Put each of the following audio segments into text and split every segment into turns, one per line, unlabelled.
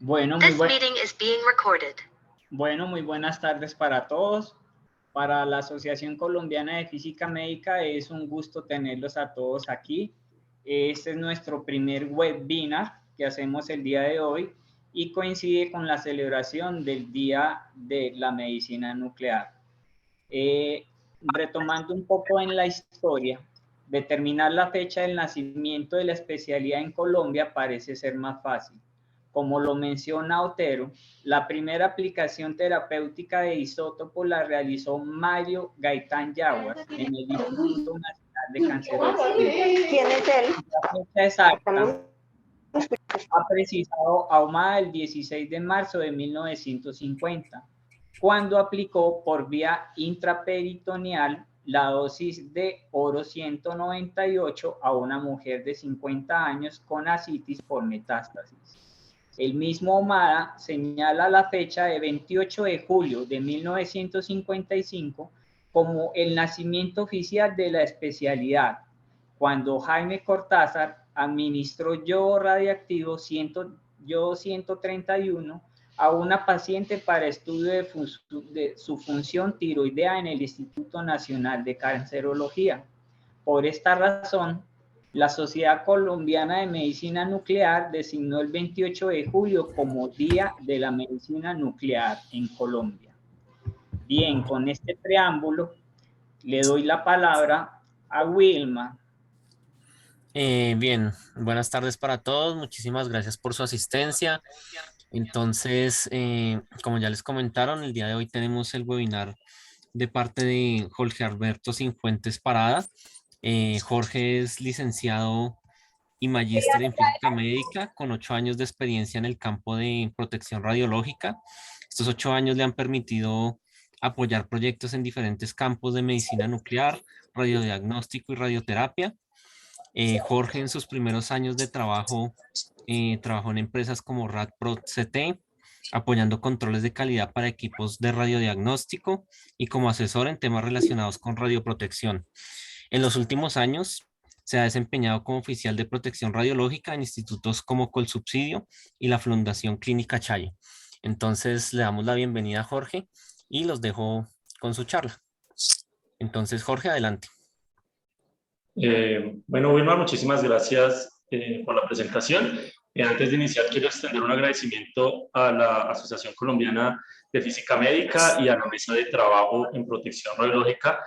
Bueno, muy buenas tardes para todos. Para la Asociación Colombiana de Física Médica es un gusto tenerlos a todos aquí. Este es nuestro primer webinar que hacemos el día de hoy y coincide con la celebración del Día de la Medicina Nuclear. Retomando un poco en la historia, determinar la fecha del nacimiento de la especialidad en Colombia parece ser más fácil. Como lo menciona Otero, la primera aplicación terapéutica de isótopos la realizó Mario Gaitán Yaguas en el Instituto Nacional de Cancerología.
¿Quién es él?
La fecha exacta ha precisado ahumada el 16 de marzo de 1950, cuando aplicó por vía intraperitoneal la dosis de oro 198 a una mujer de 50 años con ascitis por metástasis. El mismo Ahumada señala la fecha de 28 de julio de 1955 como el nacimiento oficial de la especialidad, cuando Jaime Cortázar administró yodo radiactivo yodo 131 a una paciente para estudio de su función tiroidea en el Instituto Nacional de Cancerología. Por esta razón, la Sociedad Colombiana de Medicina Nuclear designó el 28 de julio como Día de la Medicina Nuclear en Colombia. Bien, con este preámbulo, le doy la palabra a Wilma.
Bien, buenas tardes para todos. Muchísimas gracias por su asistencia. Entonces, como ya les comentaron, el día de hoy tenemos el webinar de parte de Jorge Alberto Cifuentes Parada. Jorge es licenciado y magíster en física médica con 8 años de experiencia en el campo de protección radiológica. Estos 8 años le han permitido apoyar proyectos en diferentes campos de medicina nuclear, radiodiagnóstico y radioterapia. Jorge en sus primeros años de trabajo trabajó en empresas como RadPro CT, apoyando controles de calidad para equipos de radiodiagnóstico y como asesor en temas relacionados con radioprotección. En los últimos años se ha desempeñado como oficial de protección radiológica en institutos como Colsubsidio y la Fundación Clínica Challe. Entonces le damos la bienvenida a Jorge y los dejo con su charla. Entonces, Jorge, adelante.
Bueno, Wilma, muchísimas gracias por la presentación. Antes de iniciar, quiero extender un agradecimiento a la Asociación Colombiana de Física Médica y a la Mesa de Trabajo en Protección Radiológica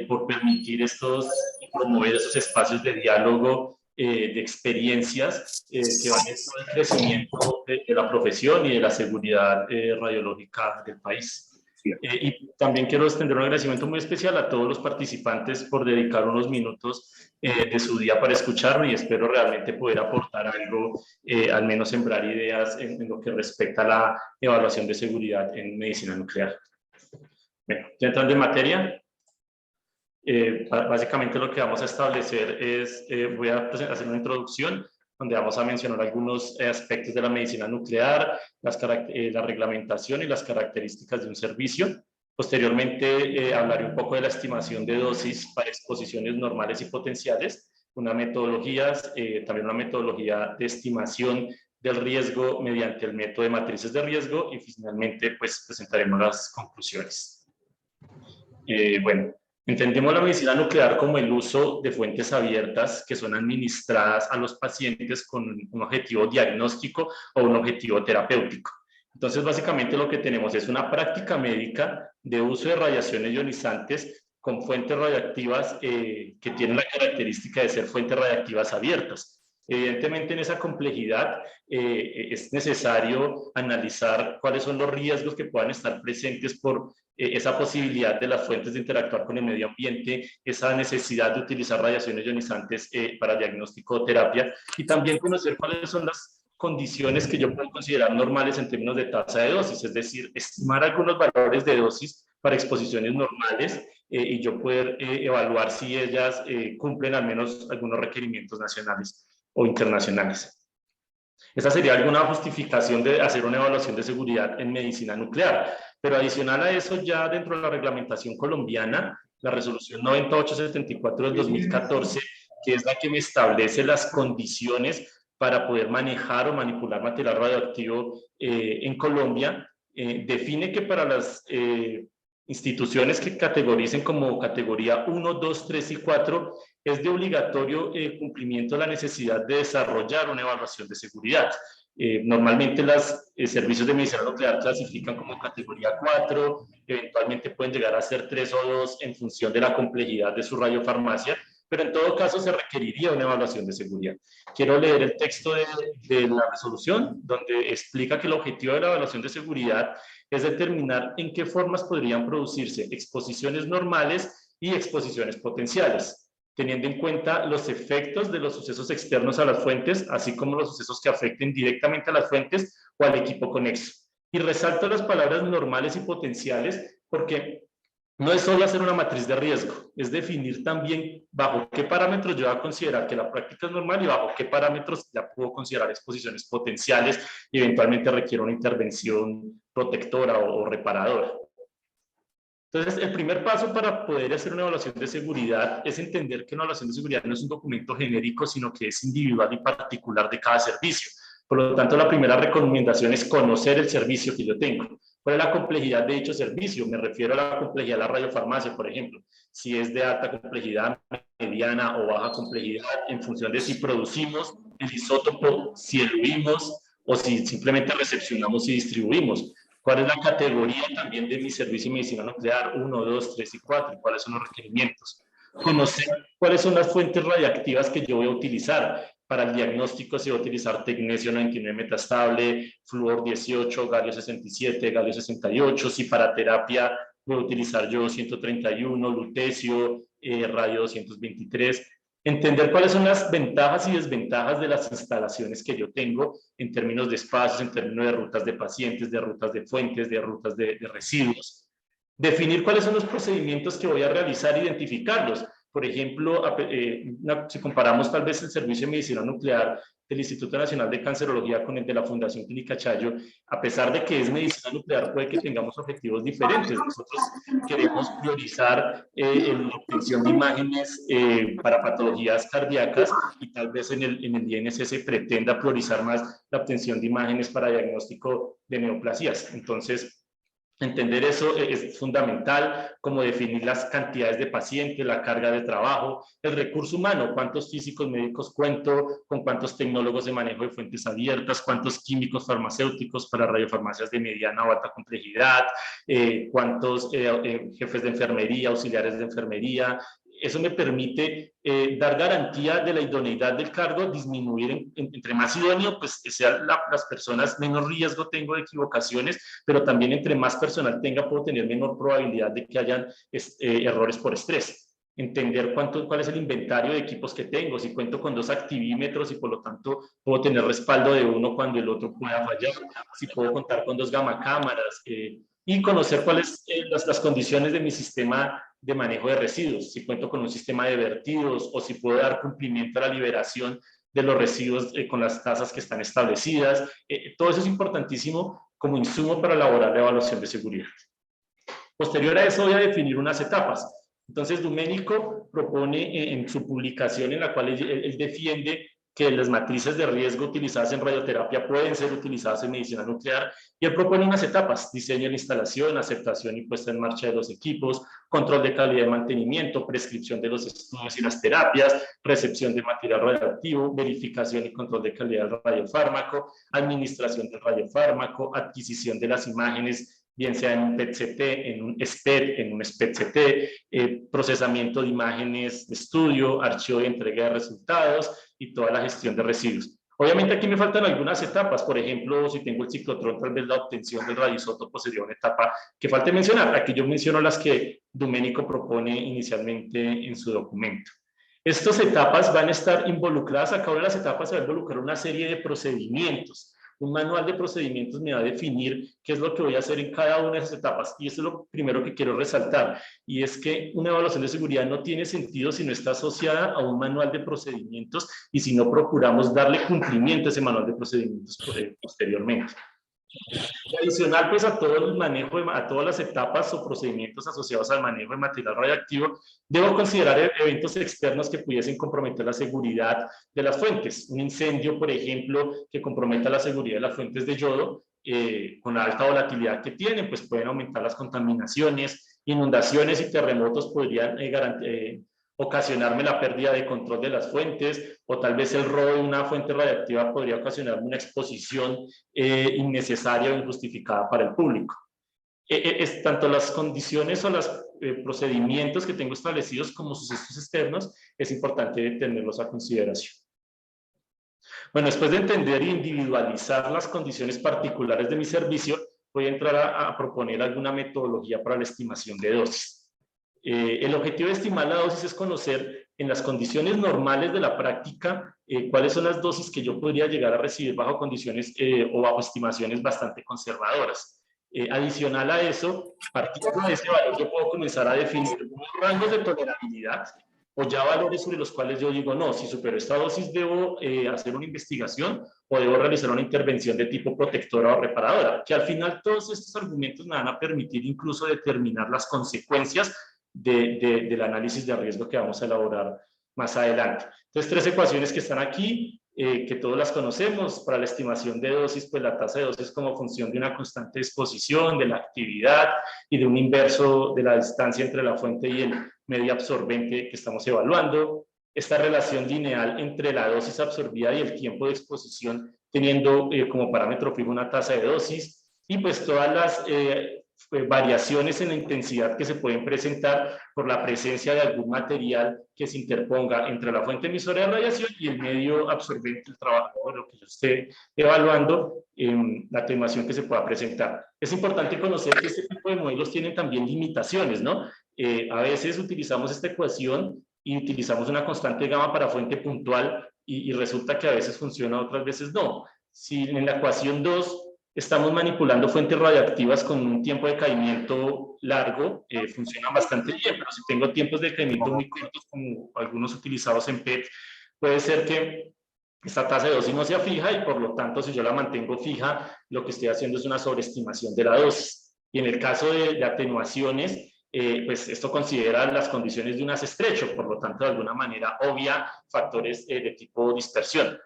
por permitir y promover esos espacios de diálogo de experiencias que van en todo el crecimiento de la profesión y de la seguridad radiológica del país. Y también quiero extender un agradecimiento muy especial a todos los participantes por dedicar unos minutos de su día para escucharme y espero realmente poder aportar algo, al menos sembrar ideas en lo que respecta a la evaluación de seguridad en medicina nuclear. Bueno, ya entrando en materia, básicamente lo que vamos a establecer es, voy a hacer una introducción donde vamos a mencionar algunos aspectos de la medicina nuclear, la reglamentación y las características de un servicio. Posteriormente hablaré un poco de la estimación de dosis para exposiciones normales y potenciales, también una metodología de estimación del riesgo mediante el método de matrices de riesgo y finalmente pues presentaremos las conclusiones. Bueno. Entendemos la medicina nuclear como el uso de fuentes abiertas que son administradas a los pacientes con un objetivo diagnóstico o un objetivo terapéutico. Entonces, básicamente lo que tenemos es una práctica médica de uso de radiaciones ionizantes con fuentes radiactivas que tienen la característica de ser fuentes radiactivas abiertas. Evidentemente, en esa complejidad es necesario analizar cuáles son los riesgos que puedan estar presentes por esa posibilidad de las fuentes de interactuar con el medio ambiente, esa necesidad de utilizar radiaciones ionizantes para diagnóstico o terapia, y también conocer cuáles son las condiciones que yo puedo considerar normales en términos de tasa de dosis, es decir, estimar algunos valores de dosis para exposiciones normales y yo poder evaluar si ellas cumplen al menos algunos requerimientos nacionales o internacionales. Esa sería alguna justificación de hacer una evaluación de seguridad en medicina nuclear. Pero adicional a eso, ya dentro de la reglamentación colombiana, la resolución 9874 del 2014, que es la que me establece las condiciones para poder manejar o manipular material radioactivo en Colombia, define que para las instituciones que categoricen como categoría 1, 2, 3 y 4, es de obligatorio cumplimiento la necesidad de desarrollar una evaluación de seguridad. Normalmente los servicios de medicina nuclear clasifican como categoría 4, eventualmente pueden llegar a ser 3 o 2 en función de la complejidad de su radiofarmacia, pero en todo caso se requeriría una evaluación de seguridad. Quiero leer el texto de la resolución, donde explica que el objetivo de la evaluación de seguridad es determinar en qué formas podrían producirse exposiciones normales y exposiciones potenciales, teniendo en cuenta los efectos de los sucesos externos a las fuentes, así como los sucesos que afecten directamente a las fuentes o al equipo conexo. Y resalto las palabras normales y potenciales porque no es solo hacer una matriz de riesgo, es definir también bajo qué parámetros yo voy a considerar que la práctica es normal y bajo qué parámetros ya puedo considerar exposiciones potenciales y eventualmente requiere una intervención protectora o reparadora. Entonces, el primer paso para poder hacer una evaluación de seguridad es entender que una evaluación de seguridad no es un documento genérico, sino que es individual y particular de cada servicio. Por lo tanto, la primera recomendación es conocer el servicio que yo tengo. ¿Cuál es la complejidad de dicho servicio? Me refiero a la complejidad de la radiofarmacia, por ejemplo. Si es de alta complejidad, mediana o baja complejidad, en función de si producimos el isótopo, si eluimos o si simplemente recepcionamos y distribuimos. ¿Cuál es la categoría también de mi servicio de medicina nuclear? 1, 2, 3 y 4. ¿Cuáles son los requerimientos? Conocer cuáles son las fuentes radiactivas que yo voy a utilizar. Para el diagnóstico se va a utilizar tecnesio 99 metastable, flúor 18, galio 67, galio 68. Si para terapia voy a utilizar yo 131, lutecio, radio 223. Entender cuáles son las ventajas y desventajas de las instalaciones que yo tengo en términos de espacios, en términos de rutas de pacientes, de rutas de fuentes, de rutas de residuos. Definir cuáles son los procedimientos que voy a realizar, identificarlos. Por ejemplo, si comparamos tal vez el servicio de medicina nuclear del Instituto Nacional de Cancerología con el de la Fundación Clínica Chayo, a pesar de que es medicina nuclear, puede que tengamos objetivos diferentes. Nosotros queremos priorizar la obtención de imágenes para patologías cardíacas y tal vez en el INSS se pretenda priorizar más la obtención de imágenes para diagnóstico de neoplasias. Entonces, entender eso es fundamental, como definir las cantidades de pacientes, la carga de trabajo, el recurso humano, cuántos físicos médicos cuento, con cuántos tecnólogos de manejo de fuentes abiertas, cuántos químicos farmacéuticos para radiofarmacias de mediana o alta complejidad, cuántos jefes de enfermería, auxiliares de enfermería. Eso me permite dar garantía de la idoneidad del cargo, disminuir entre más idóneo, pues sean las personas, menos riesgo tengo de equivocaciones, pero también entre más personal tenga, puedo tener menor probabilidad de que hayan errores por estrés. Entender cuál es el inventario de equipos que tengo, si cuento con 2 activímetros y por lo tanto puedo tener respaldo de uno cuando el otro pueda fallar, si puedo contar con 2 gamacámaras, y conocer cuáles las condiciones de mi sistema de manejo de residuos, si cuento con un sistema de vertidos o si puedo dar cumplimiento a la liberación de los residuos con las tasas que están establecidas. Todo eso es importantísimo como insumo para elaborar la evaluación de seguridad. Posterior a eso voy a definir unas etapas. Entonces, Domenico propone en su publicación en la cual él defiende que las matrices de riesgo utilizadas en radioterapia pueden ser utilizadas en medicina nuclear, y él propone unas etapas: diseño de la instalación, aceptación y puesta en marcha de los equipos, control de calidad de mantenimiento, prescripción de los estudios y las terapias, recepción de material radioactivo, verificación y control de calidad del radiofármaco, administración del radiofármaco, adquisición de las imágenes, bien sea en un PET-CT, en un SPET, en un SPET-CT, procesamiento de imágenes de estudio, archivo y entrega de resultados y toda la gestión de residuos. Obviamente aquí me faltan algunas etapas. Por ejemplo, si tengo el ciclotrón, tal vez la obtención del radioisótopo sería una etapa que falte mencionar. Aquí yo menciono las que Domenico propone inicialmente en su documento. Estas etapas van a estar involucradas, a cada una de las etapas se va a involucrar una serie de procedimientos. Un manual de procedimientos me va a definir qué es lo que voy a hacer en cada una de esas etapas. Y eso es lo primero que quiero resaltar. Y es que una evaluación de seguridad no tiene sentido si no está asociada a un manual de procedimientos y si no procuramos darle cumplimiento a ese manual de procedimientos posteriormente. Y adicional, pues a todo el manejo, a todas las etapas o procedimientos asociados al manejo de material radiactivo, debo considerar eventos externos que pudiesen comprometer la seguridad de las fuentes. Un incendio, por ejemplo, que comprometa la seguridad de las fuentes de yodo, con la alta volatilidad que tienen, pues pueden aumentar las contaminaciones, inundaciones y terremotos podrían ocasionarme la pérdida de control de las fuentes, o tal vez el robo de una fuente radiactiva podría ocasionarme una exposición innecesaria o injustificada para el público. Tanto las condiciones o los procedimientos que tengo establecidos como sucesos externos, es importante tenerlos a consideración. Bueno, después de entender e individualizar las condiciones particulares de mi servicio, voy a entrar a proponer alguna metodología para la estimación de dosis. El objetivo de estimar la dosis es conocer en las condiciones normales de la práctica cuáles son las dosis que yo podría llegar a recibir bajo condiciones o bajo estimaciones bastante conservadoras. Adicional a eso, partiendo de ese valor, yo puedo comenzar a definir unos rangos de tolerabilidad o ya valores sobre los cuales yo digo, no, si supero esta dosis debo hacer una investigación o debo realizar una intervención de tipo protectora o reparadora, que al final todos estos argumentos me van a permitir incluso determinar las consecuencias del análisis de riesgo que vamos a elaborar más adelante. Entonces, 3 ecuaciones que están aquí, que todos las conocemos. Para la estimación de dosis, pues la tasa de dosis como función de una constante exposición, de la actividad y de un inverso de la distancia entre la fuente y el medio absorbente que estamos evaluando. Esta relación lineal entre la dosis absorbida y el tiempo de exposición, teniendo como parámetro fijo una tasa de dosis, y pues todas las variaciones en la intensidad que se pueden presentar por la presencia de algún material que se interponga entre la fuente emisora de radiación y el medio absorbente del trabajador, lo que yo esté evaluando, la atenuación que se pueda presentar. Es importante conocer que este tipo de modelos tienen también limitaciones, ¿no? A veces utilizamos esta ecuación y utilizamos una constante gamma para fuente puntual y resulta que a veces funciona, otras veces no. Si en la ecuación 2 estamos manipulando fuentes radiactivas con un tiempo de caimiento largo, funcionan bastante bien, pero si tengo tiempos de caimiento muy cortos, como algunos utilizados en PET, puede ser que esta tasa de dosis no sea fija y por lo tanto, si yo la mantengo fija, lo que estoy haciendo es una sobreestimación de la dosis. Y en el caso de atenuaciones, pues esto considera las condiciones de un haz estrecho, por lo tanto, de alguna manera obvia factores de tipo dispersión.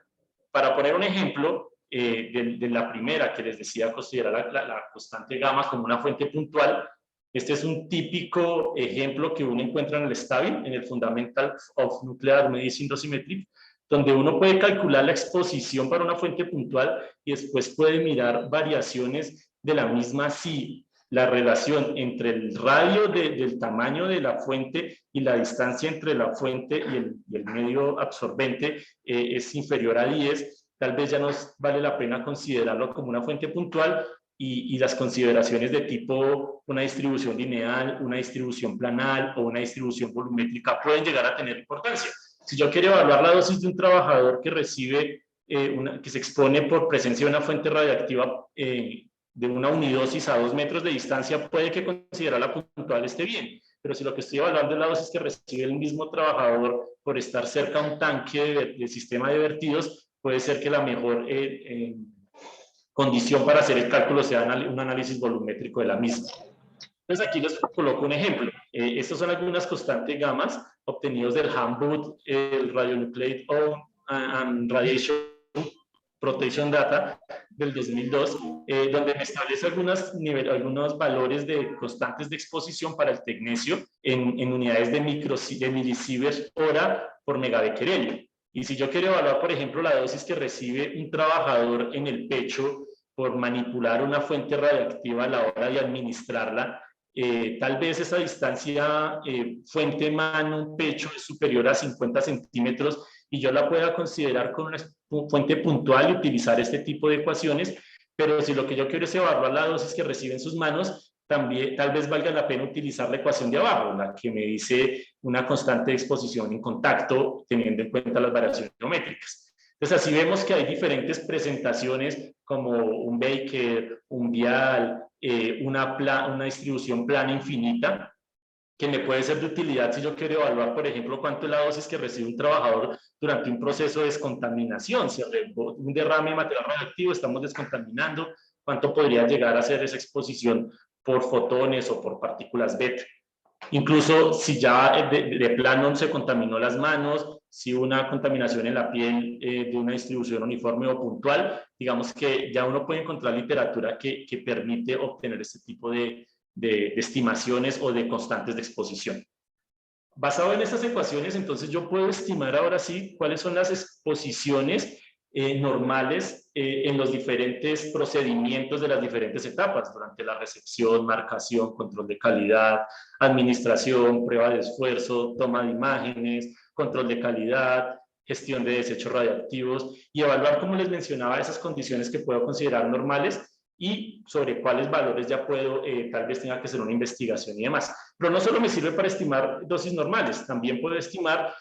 Para poner un ejemplo, de la primera que les decía, considerar la constante gamma como una fuente puntual. Este es un típico ejemplo que uno encuentra en el STABIL, en el Fundamental of Nuclear Medicine Dosimetric, donde uno puede calcular la exposición para una fuente puntual y después puede mirar variaciones de la misma si la relación entre el radio del tamaño de la fuente y la distancia entre la fuente y el medio absorbente es inferior a 10, tal vez ya nos vale la pena considerarlo como una fuente puntual y las consideraciones de tipo una distribución lineal, una distribución planal o una distribución volumétrica pueden llegar a tener importancia. Si yo quiero evaluar la dosis de un trabajador que recibe, que se expone por presencia de una fuente radiactiva de una unidosis a 2 metros de distancia, puede que considerarla puntual esté bien. Pero si lo que estoy evaluando es la dosis que recibe el mismo trabajador por estar cerca a un tanque del sistema de vertidos, puede ser que la mejor condición para hacer el cálculo sea un análisis volumétrico de la misma. Entonces aquí les coloco un ejemplo. Estas son algunas constantes gamas obtenidos del Handbook, el Radionuclide and Radiation Protection Data del 2002, donde me establece algunos valores de constantes de exposición para el tecnecio en unidades de milisieverts hora por megabecquerelio. Y si yo quiero evaluar, por ejemplo, la dosis que recibe un trabajador en el pecho por manipular una fuente radiactiva a la hora de administrarla, tal vez esa distancia fuente-mano-pecho es superior a 50 centímetros y yo la pueda considerar con una fuente puntual y utilizar este tipo de ecuaciones, pero si lo que yo quiero es evaluar la dosis que recibe en sus manos, también tal vez valga la pena utilizar la ecuación de abajo, la que me dice una constante de exposición en contacto teniendo en cuenta las variaciones geométricas. Entonces así vemos que hay diferentes presentaciones como un Baker, un Vial, una distribución plana infinita que me puede ser de utilidad si yo quiero evaluar, por ejemplo, cuánto es la dosis que recibe un trabajador durante un proceso de descontaminación. Si un derrame de material radioactivo, estamos descontaminando, cuánto podría llegar a ser esa exposición por fotones o por partículas beta. Incluso si ya de plano se contaminó las manos, si una contaminación en la piel de una distribución uniforme o puntual, digamos que ya uno puede encontrar literatura que permite obtener este tipo de estimaciones o de constantes de exposición. Basado en estas ecuaciones, entonces yo puedo estimar ahora sí cuáles son las exposiciones normales en los diferentes procedimientos de las diferentes etapas, durante la recepción, marcación, control de calidad, administración, prueba de esfuerzo, toma de imágenes, control de calidad, gestión de desechos radioactivos y evaluar, como les mencionaba, esas condiciones que puedo considerar normales y sobre cuáles valores ya puedo, tal vez tenga que hacer una investigación y demás. Pero no solo me sirve para estimar dosis normales, también puedo estimar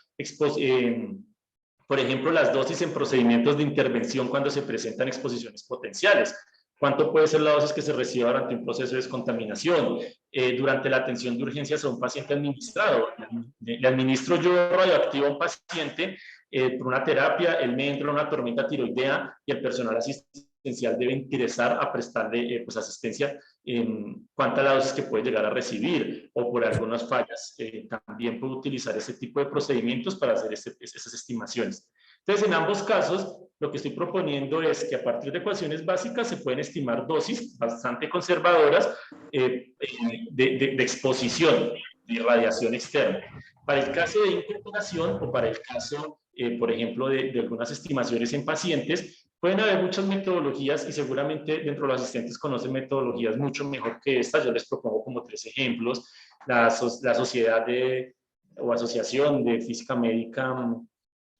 por ejemplo, las dosis en procedimientos de intervención cuando se presentan exposiciones potenciales. ¿Cuánto puede ser la dosis que se reciba durante un proceso de descontaminación? Durante la atención de urgencias a un paciente administrado. Le administro yo radioactivo a un paciente por una terapia, él me entra una tormenta tiroidea y el personal asistencial debe ingresar a prestarle pues, asistencia. ¿Cuánta la dosis que puede llegar a recibir? O por algunas fallas. También puedo utilizar ese tipo de procedimientos para hacer esas estimaciones. Entonces, en ambos casos, lo que estoy proponiendo es que a partir de ecuaciones básicas se pueden estimar dosis bastante conservadoras de exposición de radiación externa. Para el caso de incorporación o para el caso, por ejemplo, de algunas estimaciones en pacientes, pueden haber muchas metodologías y seguramente dentro de los asistentes conocen metodologías mucho mejor que esta. Yo les propongo como 3 ejemplos. La Sociedad o Asociación de Física Médica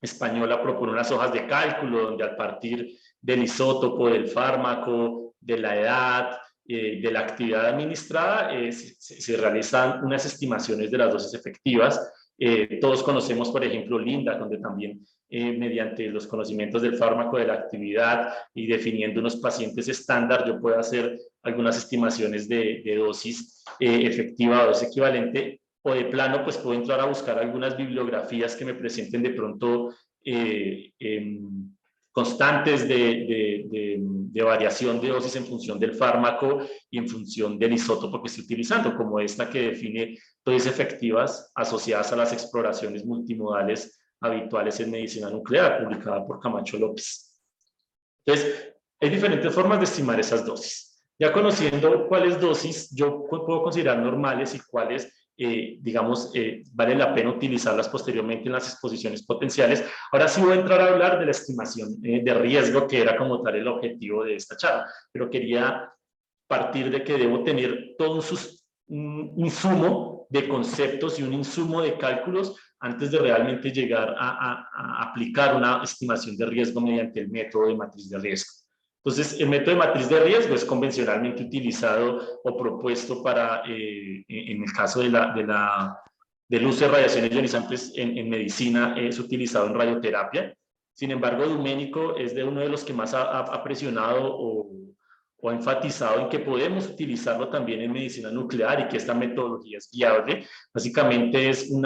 Española propone unas hojas de cálculo donde a partir del isótopo, del fármaco, de la edad, de la actividad administrada, se realizan unas estimaciones de las dosis efectivas. Todos conocemos, por ejemplo, Linda, donde también mediante los conocimientos del fármaco, de la actividad y definiendo unos pacientes estándar, yo puedo hacer algunas estimaciones de dosis efectiva o dosis equivalente, o de plano, pues puedo entrar a buscar algunas bibliografías que me presenten de pronto constantes de variación de dosis en función del fármaco y en función del isótopo que estoy utilizando, como esta que define dosis efectivas asociadas a las exploraciones multimodales habituales en medicina nuclear, publicada por Camacho López. Entonces, hay diferentes formas de estimar esas dosis. Ya conociendo cuáles dosis yo puedo considerar normales y cuáles vale la pena utilizarlas posteriormente en las exposiciones potenciales. Ahora sí voy a entrar a hablar de la estimación de riesgo, que era como tal el objetivo de esta charla, pero quería partir de que debo tener todo un insumo de conceptos y un insumo de cálculos antes de realmente llegar a aplicar una estimación de riesgo mediante el método de matriz de riesgo. Entonces, el método de matriz de riesgo es convencionalmente utilizado o propuesto para, en el caso del uso de radiaciones ionizantes en medicina, es utilizado en radioterapia. Sin embargo, Doménico es de uno de los que más ha presionado o ha enfatizado en que podemos utilizarlo también en medicina nuclear y que esta metodología es viable. Básicamente es un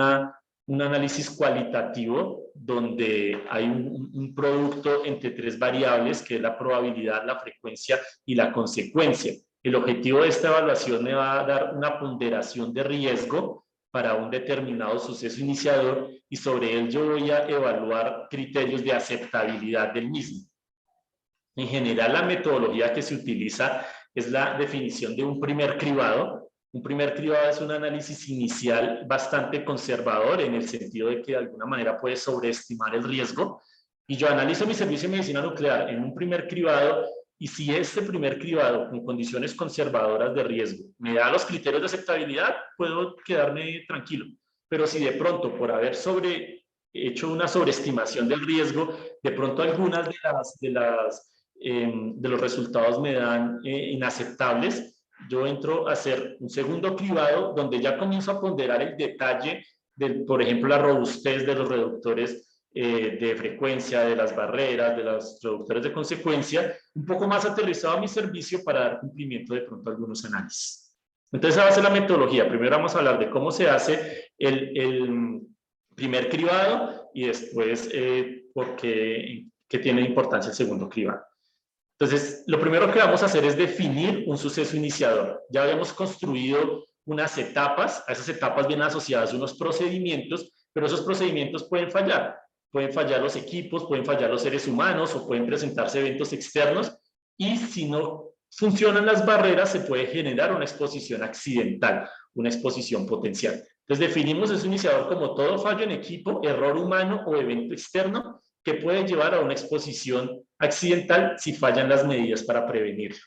análisis cualitativo donde hay un producto entre 3 variables, que es la probabilidad, la frecuencia y la consecuencia. El objetivo de esta evaluación me va a dar una ponderación de riesgo para un determinado suceso iniciador y sobre él yo voy a evaluar criterios de aceptabilidad del mismo. En general, la metodología que se utiliza es la definición de un primer cribado. Un primer cribado es un análisis inicial bastante conservador en el sentido de que de alguna manera puede sobreestimar el riesgo. Y yo analizo mi servicio de medicina nuclear en un primer cribado y si este primer cribado con condiciones conservadoras de riesgo me da los criterios de aceptabilidad, puedo quedarme tranquilo. Pero si de pronto por haber hecho una sobreestimación del riesgo, de pronto algunas de los resultados me dan inaceptables, yo entro a hacer un segundo cribado donde ya comienzo a ponderar el detalle por ejemplo, la robustez de los reductores de frecuencia, de las barreras, de los reductores de consecuencia, un poco más aterrizado a mi servicio para dar cumplimiento de pronto a algunos análisis. Entonces, esa va a ser la metodología. Primero vamos a hablar de cómo se hace el primer cribado y después qué tiene importancia el segundo cribado. Entonces, lo primero que vamos a hacer es definir un suceso iniciador. Ya habíamos construido unas etapas, a esas etapas vienen asociadas unos procedimientos, pero esos procedimientos pueden fallar. Pueden fallar los equipos, pueden fallar los seres humanos o pueden presentarse eventos externos y si no funcionan las barreras se puede generar una exposición accidental, una exposición potencial. Entonces definimos ese iniciador como todo fallo en equipo, error humano o evento externo que puede llevar a una exposición accidental si fallan las medidas para prevenirlo.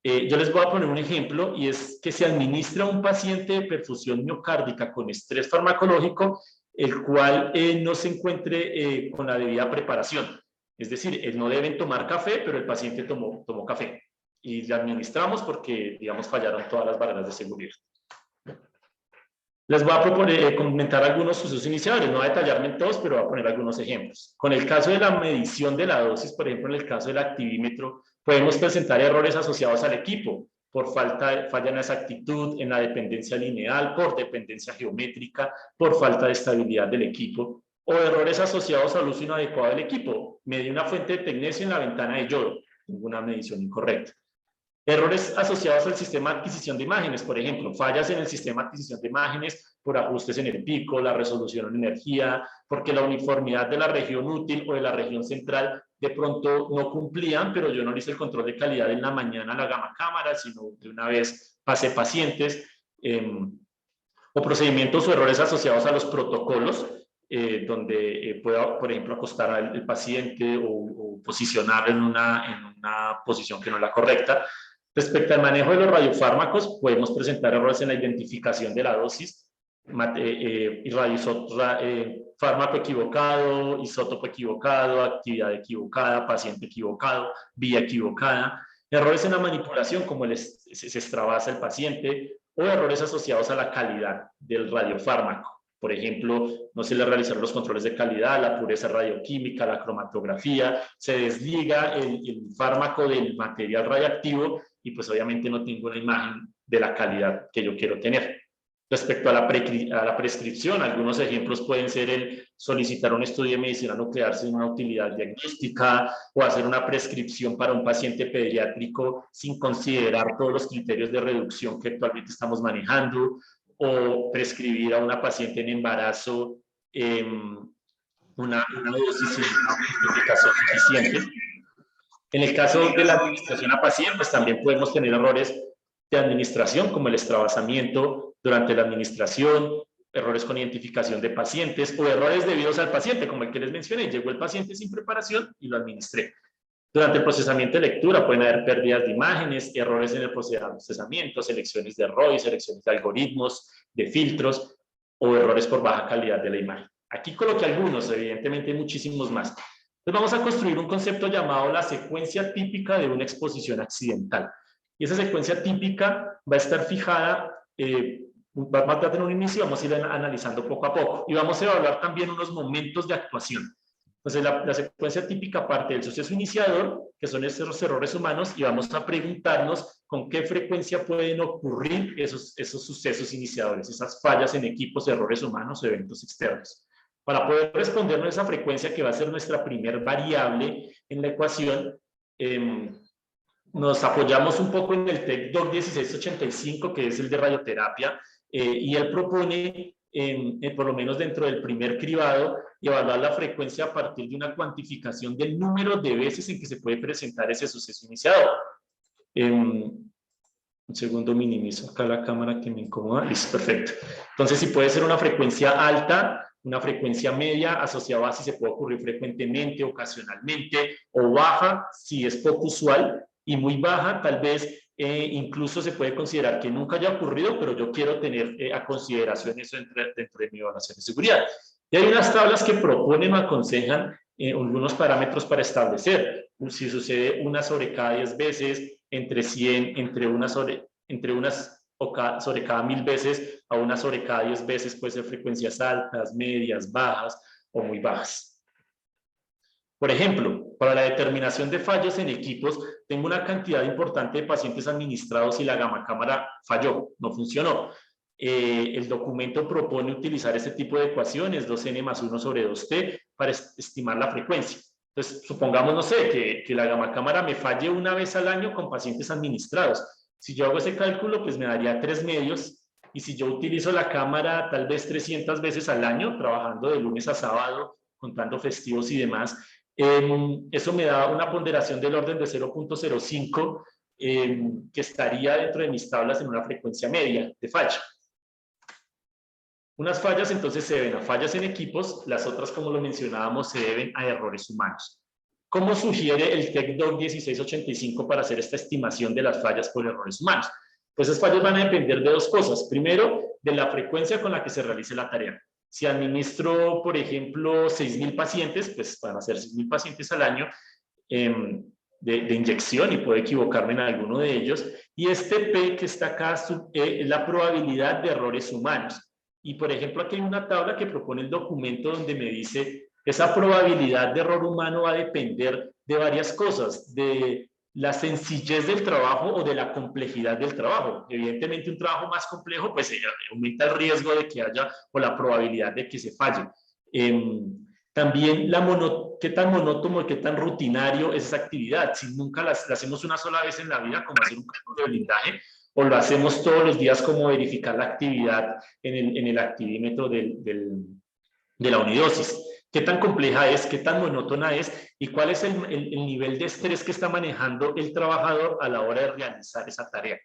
Yo les voy a poner un ejemplo y es que se administra a un paciente de perfusión miocárdica con estrés farmacológico el cual no se encuentre con la debida preparación. Es decir, él no deben tomar café, pero el paciente tomó café. Y le administramos porque, digamos, fallaron todas las barreras de seguridad. Les voy a proponer, comentar algunos sucesos iniciadores, no voy a detallarme en todos, pero voy a poner algunos ejemplos. Con el caso de la medición de la dosis, por ejemplo, en el caso del activímetro, podemos presentar errores asociados al equipo, por falla en la exactitud, en la dependencia lineal, por dependencia geométrica, por falta de estabilidad del equipo, o errores asociados al uso inadecuado del equipo. Medí una fuente de tecnecio en la ventana de yodo, una medición incorrecta. Errores asociados al sistema de adquisición de imágenes, por ejemplo, fallas en el sistema de adquisición de imágenes por ajustes en el pico, la resolución en energía, porque la uniformidad de la región útil o de la región central de pronto no cumplían, pero yo no hice el control de calidad en la mañana a la gama cámara, sino de una vez pasé pacientes, o procedimientos o errores asociados a los protocolos, donde pueda, por ejemplo, acostar al paciente o posicionarlo en una posición que no es la correcta. Respecto al manejo de los radiofármacos, podemos presentar errores en la identificación de la dosis, fármaco equivocado, isótopo equivocado, actividad equivocada, paciente equivocado, vía equivocada, errores en la manipulación como se extravasa el paciente o errores asociados a la calidad del radiofármaco. Por ejemplo, no se le realizaron los controles de calidad, la pureza radioquímica, la cromatografía, se desliga el fármaco del material radiactivo y pues obviamente no tengo una imagen de la calidad que yo quiero tener. Respecto a la prescripción, algunos ejemplos pueden ser el solicitar un estudio de medicina nuclear sin una utilidad diagnóstica o hacer una prescripción para un paciente pediátrico sin considerar todos los criterios de reducción que actualmente estamos manejando, o prescribir a una paciente en embarazo una dosis sin una justificación suficiente. En el caso de la administración a pacientes, también podemos tener errores de administración, como el extravasamiento durante la administración, errores con identificación de pacientes o errores debidos al paciente, como el que les mencioné. Llegó el paciente sin preparación y lo administré. Durante el procesamiento de lectura pueden haber pérdidas de imágenes, errores en el procesamiento, selecciones de ROI, selecciones de algoritmos, de filtros o errores por baja calidad de la imagen. Aquí coloqué algunos, evidentemente hay muchísimos más. Entonces vamos a construir un concepto llamado la secuencia típica de una exposición accidental. Y esa secuencia típica va a estar fijada, va a tener un inicio y vamos a ir analizando poco a poco. Y vamos a evaluar también unos momentos de actuación. Entonces, la secuencia típica parte del suceso iniciador, que son esos errores humanos, y vamos a preguntarnos con qué frecuencia pueden ocurrir esos sucesos iniciadores, esas fallas en equipos, errores humanos o eventos externos. Para poder respondernos a esa frecuencia, que va a ser nuestra primer variable en la ecuación, nos apoyamos un poco en el TEC-DOC 1685, que es el de radioterapia, y él propone, por lo menos dentro del primer cribado, evaluar la frecuencia a partir de una cuantificación del número de veces en que se puede presentar ese suceso iniciador. Un segundo, minimizo acá la cámara que me incomoda. Listo, perfecto. Entonces, si puede ser una frecuencia alta, una frecuencia media asociada a si se puede ocurrir frecuentemente, ocasionalmente, o baja, si es poco usual, y muy baja, tal vez incluso se puede considerar que nunca haya ocurrido, pero yo quiero tener a consideración eso dentro de mi evaluación de seguridad. Y hay unas tablas que proponen o aconsejan algunos parámetros para establecer si sucede una sobre cada 10 veces, entre 100, entre unas sobre cada 1000 veces a una sobre cada 10 veces, puede ser frecuencias altas, medias, bajas o muy bajas. Por ejemplo, para la determinación de fallos en equipos, tengo una cantidad importante de pacientes administrados y la gama cámara falló, no funcionó. El documento propone utilizar este tipo de ecuaciones, 2n más 1 sobre 2t, para estimar la frecuencia. Entonces, supongamos, no sé, que la gamma cámara me falle una vez al año con pacientes administrados. Si yo hago ese cálculo, pues me daría 3 medios, y si yo utilizo la cámara tal vez 300 veces al año, trabajando de lunes a sábado, contando festivos y demás, eso me da una ponderación del orden de 0.05, que estaría dentro de mis tablas en una frecuencia media de falla. Unas fallas entonces se deben a fallas en equipos, las otras, como lo mencionábamos, se deben a errores humanos. ¿Cómo sugiere el TECDOC 1685 para hacer esta estimación de las fallas por errores humanos? Pues esas fallas van a depender de dos cosas. Primero, de la frecuencia con la que se realice la tarea. Si administro, por ejemplo, 6.000 pacientes, pues van a ser 6.000 pacientes al año de inyección, y puedo equivocarme en alguno de ellos. Y este P que está acá es la probabilidad de errores humanos. Y, por ejemplo, aquí hay una tabla que propone el documento donde me dice esa probabilidad de error humano va a depender de varias cosas, de la sencillez del trabajo o de la complejidad del trabajo. Evidentemente, un trabajo más complejo, pues aumenta el riesgo de que haya, o la probabilidad de que se falle. También qué tan monótono, qué tan rutinario es esa actividad. Si nunca la hacemos una sola vez en la vida, como hacer un cálculo de blindaje, o lo hacemos todos los días, como verificar la actividad en el activímetro de la unidosis. ¿Qué tan compleja es? ¿Qué tan monótona es? ¿Y cuál es el nivel de estrés que está manejando el trabajador a la hora de realizar esa tarea?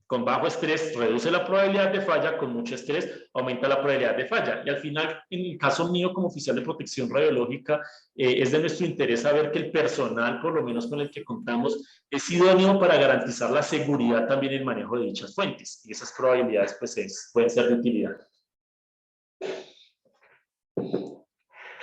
Con bajo estrés reduce la probabilidad de falla, con mucho estrés aumenta la probabilidad de falla. Y al final, en el caso mío como oficial de protección radiológica, es de nuestro interés saber que el personal, por lo menos con el que contamos, es idóneo para garantizar la seguridad también en el manejo de dichas fuentes. Y esas probabilidades pues, pueden ser de utilidad.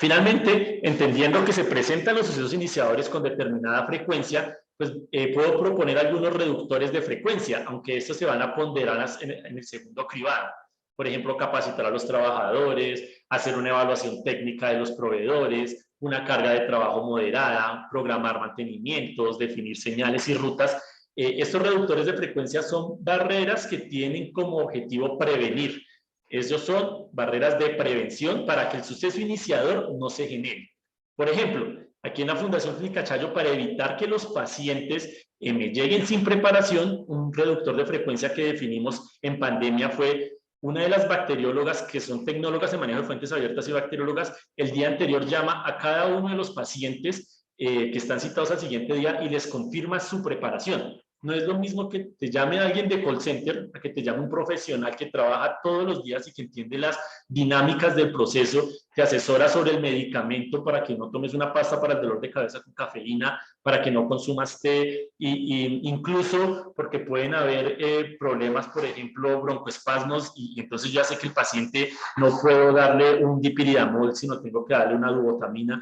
Finalmente, entendiendo que se presentan los sucesos iniciadores con determinada frecuencia, pues puedo proponer algunos reductores de frecuencia, aunque estos se van a ponderar en el segundo cribado. Por ejemplo, capacitar a los trabajadores, hacer una evaluación técnica de los proveedores, una carga de trabajo moderada, programar mantenimientos, definir señales y rutas. Estos reductores de frecuencia son barreras que tienen como objetivo prevenir. Esos son barreras de prevención para que el suceso iniciador no se genere. Por ejemplo, aquí en la Fundación Clínica Chayo, para evitar que los pacientes me lleguen sin preparación, un reductor de frecuencia que definimos en pandemia fue una de las bacteriólogas, que son tecnólogas de manejo de fuentes abiertas y bacteriólogas, el día anterior llama a cada uno de los pacientes que están citados al siguiente día y les confirma su preparación. No es lo mismo que te llame alguien de call center a que te llame un profesional que trabaja todos los días y que entiende las dinámicas del proceso, te asesora sobre el medicamento para que no tomes una pasta para el dolor de cabeza con cafeína, para que no consumas té, y incluso porque pueden haber problemas, por ejemplo, broncoespasmos, y entonces ya sé que el paciente no puedo darle un dipiridamol, sino tengo que darle una duotamina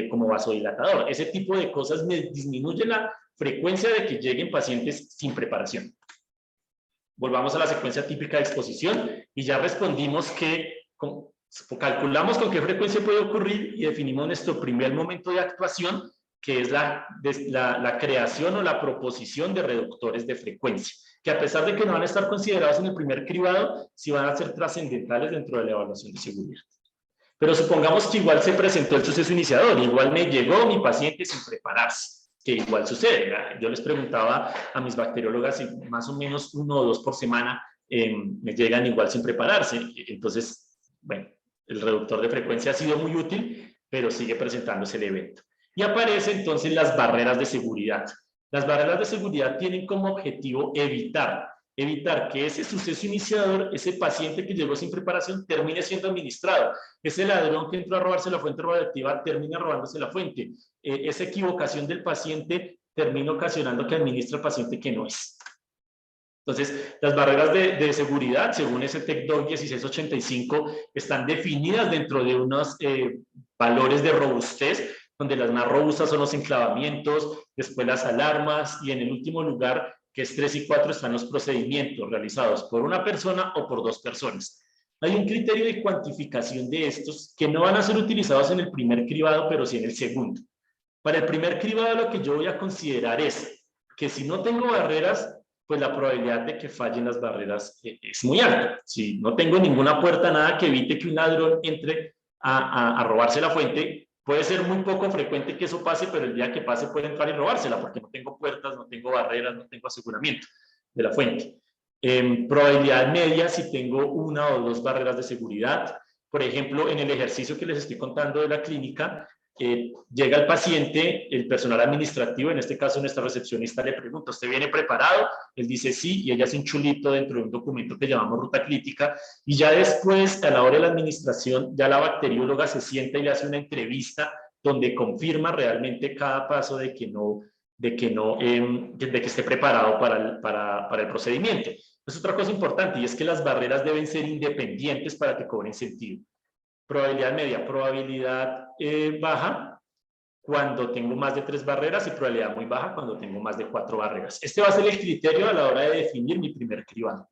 como vasodilatador. Ese tipo de cosas me disminuye la frecuencia de que lleguen pacientes sin preparación. Volvamos a la secuencia típica de exposición y ya respondimos que calculamos con qué frecuencia puede ocurrir y definimos nuestro primer momento de actuación, que es la creación o la proposición de reductores de frecuencia, que a pesar de que no van a estar considerados en el primer cribado, sí van a ser trascendentales dentro de la evaluación de seguridad. Pero supongamos que igual se presentó el suceso iniciador, igual me llegó mi paciente sin prepararse, que igual sucede. Yo les preguntaba a mis bacteriólogas si más o menos 1 o 2 por semana me llegan igual sin prepararse. Entonces, bueno, el reductor de frecuencia ha sido muy útil, pero sigue presentándose el evento. Y aparecen entonces las barreras de seguridad. Las barreras de seguridad tienen como objetivo evitar que ese suceso iniciador, ese paciente que llegó sin preparación, termine siendo administrado. Ese ladrón que entró a robarse la fuente radiactiva termina robándose la fuente. Esa equivocación del paciente termina ocasionando que administre al paciente que no es. Entonces, las barreras de seguridad, según ese TECDOC 1685, están definidas dentro de unos valores de robustez, donde las más robustas son los enclavamientos, después las alarmas, y en el último lugar, que es 3 y 4, están los procedimientos realizados por una persona o por 2 personas. Hay un criterio de cuantificación de estos que no van a ser utilizados en el primer cribado, pero sí en el segundo. Para el primer cribado, lo que yo voy a considerar es que si no tengo barreras, pues la probabilidad de que fallen las barreras es muy alta. Si no tengo ninguna puerta, nada que evite que un ladrón entre a robarse la fuente, Puede ser muy poco frecuente que eso pase, pero el día que pase puede entrar y robársela, porque no tengo puertas, no tengo barreras, no tengo aseguramiento de la fuente. Probabilidad media si tengo una o dos barreras de seguridad. Por ejemplo, en el ejercicio que les estoy contando de la clínica, llega el paciente, el personal administrativo, en este caso nuestra recepcionista le pregunta, ¿usted viene preparado? Él dice sí, y ella hace un chulito dentro de un documento que llamamos ruta crítica, y ya después, a la hora de la administración, ya la bacterióloga se sienta y le hace una entrevista donde confirma realmente cada paso de que esté preparado para el procedimiento. Es otra cosa importante, y es que las barreras deben ser independientes para que cobren sentido. Probabilidad media, probabilidad baja cuando tengo más de 3 barreras y probabilidad muy baja cuando tengo más de 4 barreras. Este va a ser el criterio a la hora de definir mi primer cribado.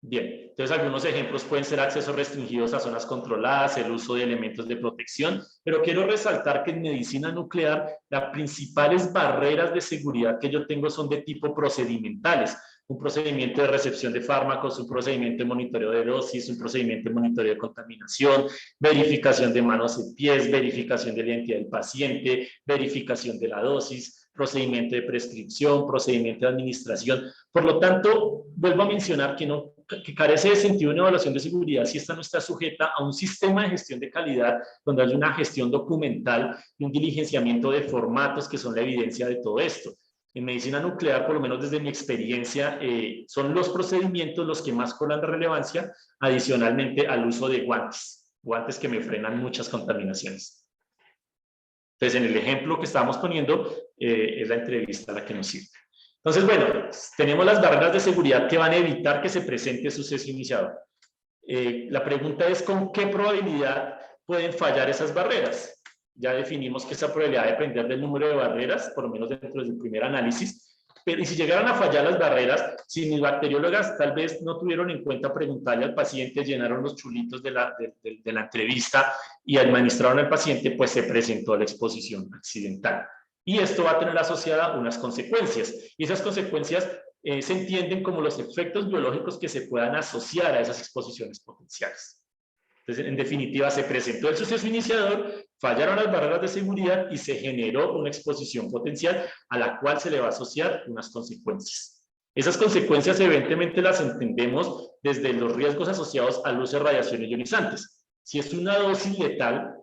Bien, entonces algunos ejemplos pueden ser accesos restringidos a zonas controladas, el uso de elementos de protección, pero quiero resaltar que en medicina nuclear las principales barreras de seguridad que yo tengo son de tipo procedimentales. Un procedimiento de recepción de fármacos, un procedimiento de monitoreo de dosis, un procedimiento de monitoreo de contaminación, verificación de manos y pies, verificación de la identidad del paciente, verificación de la dosis, procedimiento de prescripción, procedimiento de administración. Por lo tanto, vuelvo a mencionar que carece de sentido una evaluación de seguridad si esta no está sujeta a un sistema de gestión de calidad donde hay una gestión documental y un diligenciamiento de formatos que son la evidencia de todo esto. En medicina nuclear, por lo menos desde mi experiencia, son los procedimientos los que más cobran de relevancia, adicionalmente al uso de guantes que me frenan muchas contaminaciones. Entonces, en el ejemplo que estábamos poniendo, es la entrevista la que nos sirve. Entonces, bueno, tenemos las barreras de seguridad que van a evitar que se presente suceso iniciador. La pregunta es, ¿con qué probabilidad pueden fallar esas barreras? Ya definimos que esa probabilidad va a depender del número de barreras, por lo menos dentro del primer análisis. Pero y si llegaran a fallar las barreras, si mis bacteriólogas tal vez no tuvieron en cuenta preguntarle al paciente, llenaron los chulitos de la entrevista y administraron al paciente, pues se presentó la exposición accidental. Y esto va a tener asociada unas consecuencias. Y esas consecuencias se entienden como los efectos biológicos que se puedan asociar a esas exposiciones potenciales. Entonces, en definitiva, se presentó el suceso iniciador, fallaron las barreras de seguridad y se generó una exposición potencial a la cual se le va a asociar unas consecuencias. Esas consecuencias evidentemente las entendemos desde los riesgos asociados al uso de radiaciones ionizantes. Si es una dosis letal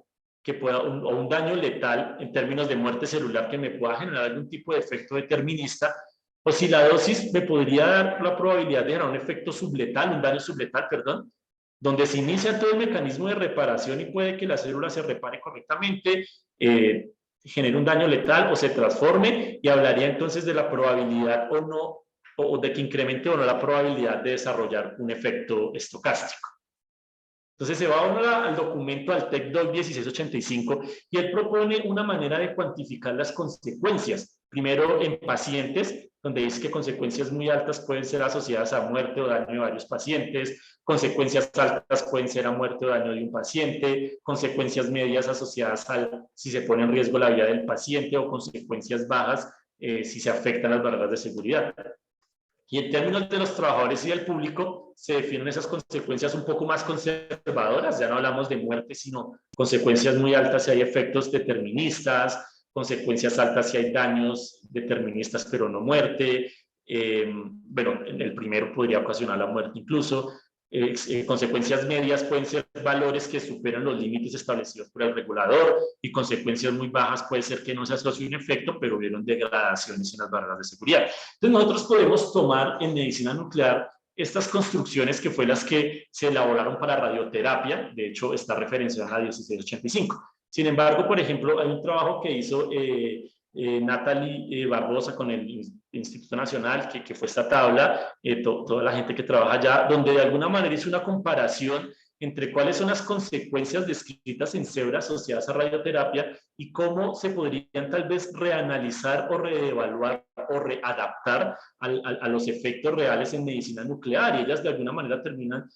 o un daño letal en términos de muerte celular que me pueda generar algún tipo de efecto determinista, o si la dosis me podría dar la probabilidad de generar un efecto subletal, un daño subletal, perdón, donde se inicia todo el mecanismo de reparación y puede que la célula se repare correctamente, genere un daño letal o se transforme, y hablaría entonces de la probabilidad o no, o de que incremente o no la probabilidad de desarrollar un efecto estocástico. Entonces se va uno al documento, al TEC-DOC 1685, y él propone una manera de cuantificar las consecuencias. Primero en pacientes, donde dice que consecuencias muy altas pueden ser asociadas a muerte o daño de varios pacientes, consecuencias altas pueden ser a muerte o daño de un paciente, consecuencias medias asociadas si se pone en riesgo la vida del paciente, o consecuencias bajas si se afectan las barreras de seguridad. Y en términos de los trabajadores y del público, se definen esas consecuencias un poco más conservadoras. Ya no hablamos de muerte, sino consecuencias muy altas si hay efectos deterministas, consecuencias altas si hay daños deterministas pero no muerte. Bueno, el primero podría ocasionar la muerte incluso. Consecuencias medias pueden ser valores que superan los límites establecidos por el regulador, y consecuencias muy bajas puede ser que no se asocie un efecto, pero hubieron degradaciones en las barreras de seguridad. Entonces nosotros podemos tomar en medicina nuclear estas construcciones que fue las que se elaboraron para radioterapia. De hecho está referenciada a 1685. Sin embargo, por ejemplo, hay un trabajo que hizo Natalie Barbosa con el Instituto Nacional, que fue esta tabla, toda la gente que trabaja allá, donde de alguna manera hizo una comparación entre cuáles son las consecuencias descritas en CEBRA asociadas a radioterapia y cómo se podrían tal vez reanalizar o reevaluar o readaptar a los efectos reales en medicina nuclear. Y ellas de alguna manera terminan,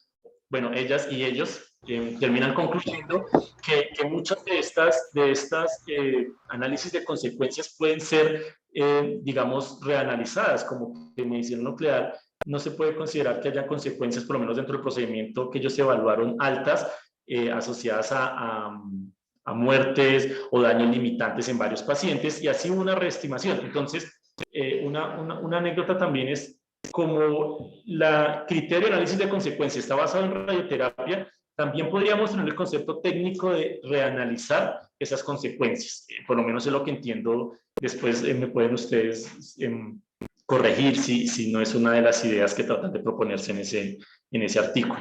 bueno, ellas y ellos terminan concluyendo que muchas de estas análisis de consecuencias pueden ser, digamos, reanalizadas, como que en medicina nuclear no se puede considerar que haya consecuencias, por lo menos dentro del procedimiento que ellos evaluaron, altas, asociadas a muertes o daños limitantes en varios pacientes, y así hubo una reestimación. Entonces, una anécdota también es como el criterio de análisis de consecuencias está basado en radioterapia, también podríamos tener el concepto técnico de reanalizar esas consecuencias. Por lo menos es lo que entiendo. Después me pueden ustedes corregir si no es una de las ideas que tratan de proponerse en ese artículo.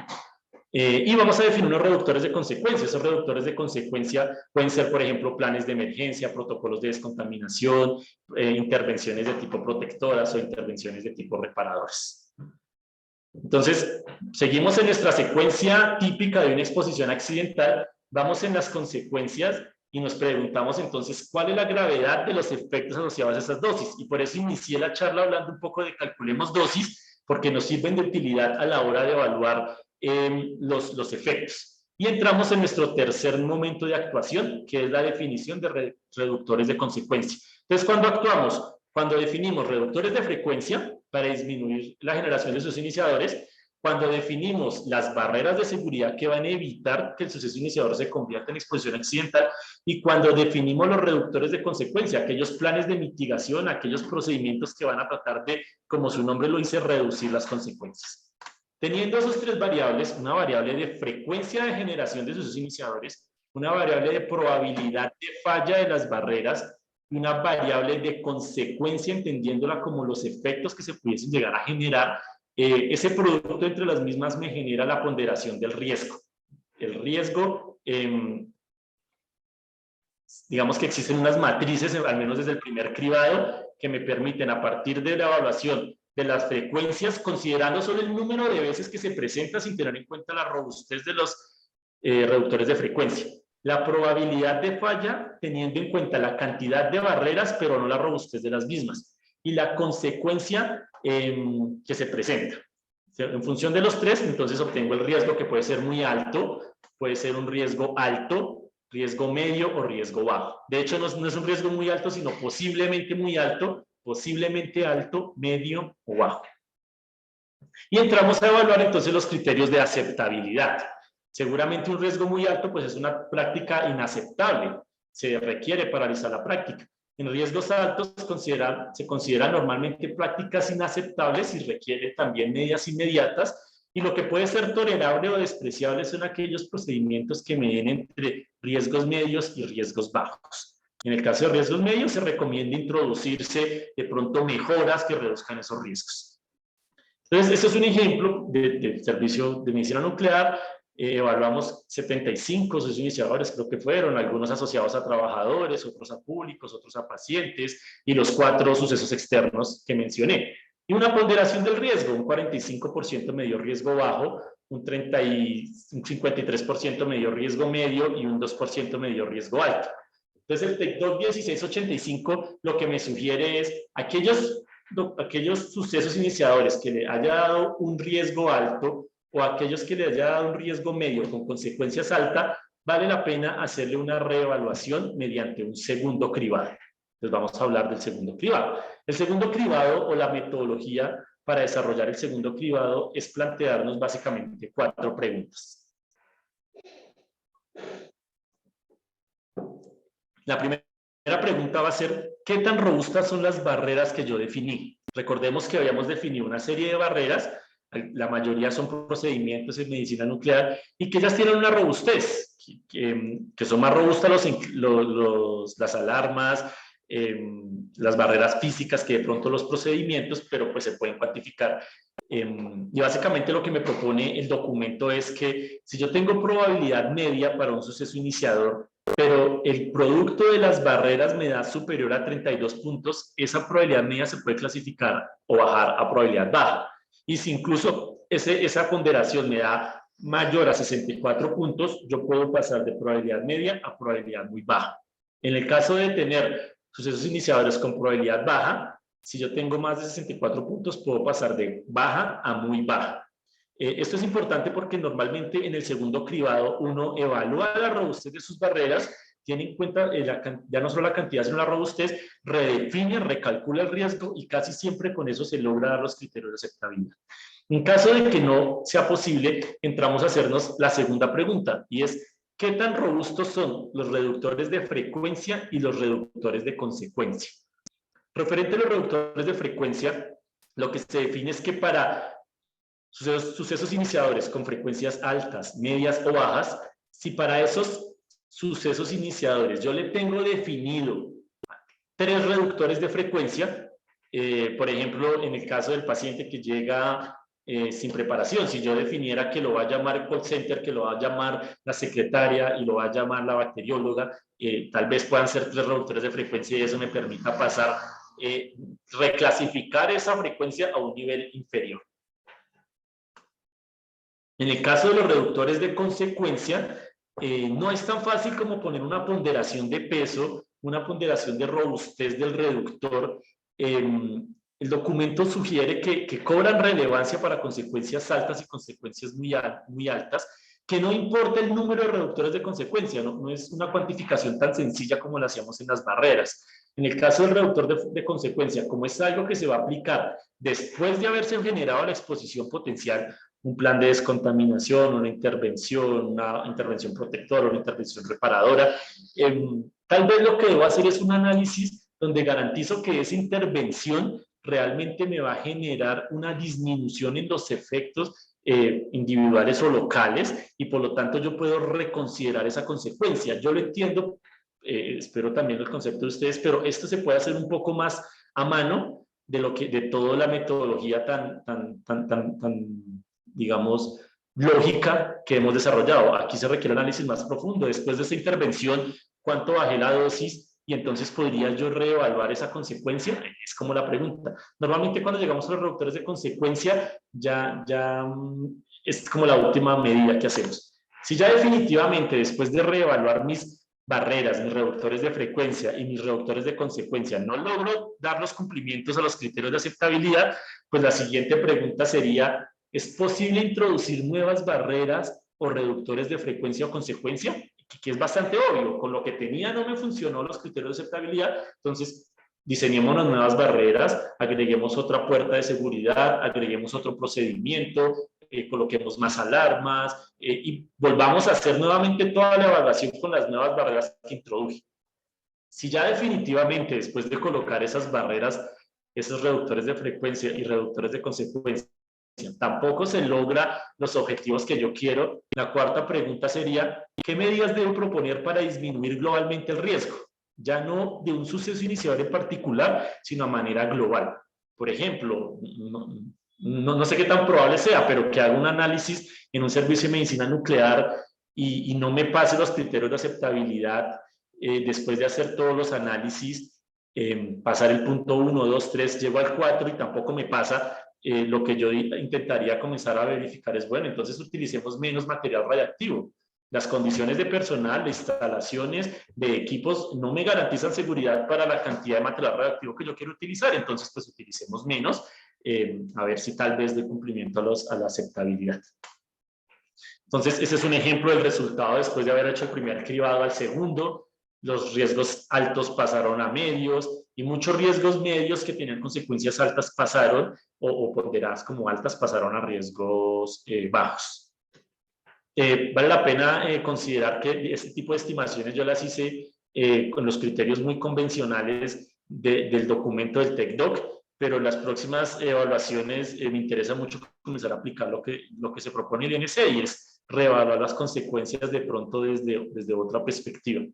Y vamos a definir unos reductores de consecuencia. Esos reductores de consecuencia pueden ser, por ejemplo, planes de emergencia, protocolos de descontaminación, intervenciones de tipo protectoras o intervenciones de tipo reparadores. Entonces, seguimos en nuestra secuencia típica de una exposición accidental, vamos en las consecuencias y nos preguntamos entonces cuál es la gravedad de los efectos asociados a esas dosis. Y por eso inicié la charla hablando un poco de calculemos dosis, porque nos sirven de utilidad a la hora de evaluar los efectos. Y entramos en nuestro tercer momento de actuación, que es la definición de reductores de consecuencia. Entonces, ¿cuándo actuamos? Cuando definimos reductores de frecuencia para disminuir la generación de sucesos iniciadores, cuando definimos las barreras de seguridad que van a evitar que el suceso iniciador se convierta en exposición accidental, y cuando definimos los reductores de consecuencia, aquellos planes de mitigación, aquellos procedimientos que van a tratar de, como su nombre lo dice, reducir las consecuencias. Teniendo esas tres variables, una variable de frecuencia de generación de sucesos iniciadores, una variable de probabilidad de falla de las barreras, y una variable de consecuencia, entendiéndola como los efectos que se pudiesen llegar a generar, ese producto entre las mismas me genera la ponderación del riesgo. El riesgo, digamos que existen unas matrices, al menos desde el primer cribado, que me permiten a partir de la evaluación de las frecuencias, considerando solo el número de veces que se presenta sin tener en cuenta la robustez de los reductores de frecuencia. La probabilidad de falla teniendo en cuenta la cantidad de barreras, pero no la robustez de las mismas. Y la consecuencia que se presenta. En función de los tres, entonces obtengo el riesgo, que puede ser muy alto, puede ser un riesgo alto, riesgo medio o riesgo bajo. De hecho, no es un riesgo muy alto, sino posiblemente muy alto, posiblemente alto, medio o bajo. Y entramos a evaluar entonces los criterios de aceptabilidad. Seguramente un riesgo muy alto pues es una práctica inaceptable, se requiere paralizar la práctica. En riesgos altos se consideran normalmente prácticas inaceptables y requiere también medidas inmediatas, y lo que puede ser tolerable o despreciable son aquellos procedimientos que miden entre riesgos medios y riesgos bajos. En el caso de riesgos medios se recomienda introducirse de pronto mejoras que reduzcan esos riesgos. Entonces, este es un ejemplo del servicio de medicina nuclear. Evaluamos 75 sucesos iniciadores, creo que fueron, algunos asociados a trabajadores, otros a públicos, otros a pacientes, y los 4 sucesos externos que mencioné. Y una ponderación del riesgo, un 45% me dio riesgo bajo, un 53% me dio riesgo medio y un 2% me dio riesgo alto. Entonces el TEC 1685 lo que me sugiere es aquellos sucesos iniciadores que le haya dado un riesgo alto, o aquellos que le haya dado un riesgo medio con consecuencias altas, vale la pena hacerle una reevaluación mediante un segundo cribado. Entonces vamos a hablar del segundo cribado. El segundo cribado, o la metodología para desarrollar el segundo cribado, es plantearnos básicamente 4 preguntas. La primera pregunta va a ser, ¿qué tan robustas son las barreras que yo definí? Recordemos que habíamos definido una serie de barreras, la mayoría son procedimientos en medicina nuclear, y que ellas tienen una robustez, que son más robustas las alarmas, las barreras físicas que de pronto los procedimientos, pero pues se pueden cuantificar. Y básicamente lo que me propone el documento es que si yo tengo probabilidad media para un suceso iniciador, pero el producto de las barreras me da superior a 32 puntos, esa probabilidad media se puede clasificar o bajar a probabilidad baja. Y si incluso esa ponderación me da mayor a 64 puntos, yo puedo pasar de probabilidad media a probabilidad muy baja. En el caso de tener sucesos iniciadores con probabilidad baja, si yo tengo más de 64 puntos, puedo pasar de baja a muy baja. Esto es importante porque normalmente en el segundo cribado uno evalúa la robustez de sus barreras, tiene en cuenta ya no solo la cantidad, sino la robustez, redefine, recalcula el riesgo, y casi siempre con eso se logra dar los criterios de aceptabilidad. En caso de que no sea posible, entramos a hacernos la segunda pregunta, y es, ¿qué tan robustos son los reductores de frecuencia y los reductores de consecuencia? Referente a los reductores de frecuencia, lo que se define es que para sucesos iniciadores con frecuencias altas, medias o bajas, si para esos sucesos iniciadores yo le tengo definido 3 reductores de frecuencia, por ejemplo, en el caso del paciente que llega sin preparación, si yo definiera que lo va a llamar el call center, que lo va a llamar la secretaria y lo va a llamar la bacterióloga, tal vez puedan ser 3 reductores de frecuencia y eso me permita pasar, reclasificar esa frecuencia a un nivel inferior. En el caso de los reductores de consecuencia, no es tan fácil como poner una ponderación de peso, una ponderación de robustez del reductor. El documento sugiere que cobran relevancia para consecuencias altas y consecuencias muy altas, que no importa el número de reductores de consecuencia, no es una cuantificación tan sencilla como la hacíamos en las barreras. En el caso del reductor de consecuencia, como es algo que se va a aplicar después de haberse generado la exposición potencial, un plan de descontaminación, una intervención protectora, una intervención reparadora, tal vez lo que debo hacer es un análisis donde garantizo que esa intervención realmente me va a generar una disminución en los efectos individuales o locales y por lo tanto yo puedo reconsiderar esa consecuencia. Yo lo entiendo, espero también el concepto de ustedes, pero esto se puede hacer un poco más a mano de toda la metodología tan digamos, lógica que hemos desarrollado. Aquí se requiere un análisis más profundo. Después de esa intervención, ¿cuánto bajé la dosis? Y entonces podría yo reevaluar esa consecuencia. Es como la pregunta. Normalmente cuando llegamos a los reductores de consecuencia, ya es como la última medida que hacemos. Si ya definitivamente después de reevaluar mis barreras, mis reductores de frecuencia y mis reductores de consecuencia no logro dar los cumplimientos a los criterios de aceptabilidad, pues la siguiente pregunta sería, ¿es posible introducir nuevas barreras o reductores de frecuencia o consecuencia? Que es bastante obvio, con lo que tenía no me funcionó los criterios de aceptabilidad, entonces diseñemos unas nuevas barreras, agreguemos otra puerta de seguridad, agreguemos otro procedimiento, coloquemos más alarmas y volvamos a hacer nuevamente toda la evaluación con las nuevas barreras que introduje. Si ya definitivamente después de colocar esas barreras, esos reductores de frecuencia y reductores de consecuencia, tampoco se logra los objetivos que yo quiero, la cuarta pregunta sería, ¿qué medidas debo proponer para disminuir globalmente el riesgo? Ya no de un suceso iniciador en particular, sino a manera global. Por ejemplo, no sé qué tan probable sea, pero que haga un análisis en un servicio de medicina nuclear y no me pase los criterios de aceptabilidad después de hacer todos los análisis, pasar el punto 1, 2, 3, llego al 4 y tampoco me pasa. Lo que yo intentaría comenzar a verificar es, bueno, entonces utilicemos menos material radiactivo. Las condiciones de personal, de instalaciones, de equipos no me garantizan seguridad para la cantidad de material radiactivo que yo quiero utilizar, entonces pues utilicemos menos, a ver si tal vez de cumplimiento a la aceptabilidad. Entonces ese es un ejemplo del resultado después de haber hecho el primer cribado al segundo. Los riesgos altos pasaron a medios y muchos riesgos medios que tenían consecuencias altas pasaron o ponderadas como altas pasaron a riesgos bajos. Vale la pena considerar que este tipo de estimaciones yo las hice con los criterios muy convencionales del documento del TecDoc, pero en las próximas evaluaciones me interesa mucho comenzar a aplicar lo que se propone el INC y es reevaluar las consecuencias de pronto desde otra perspectiva.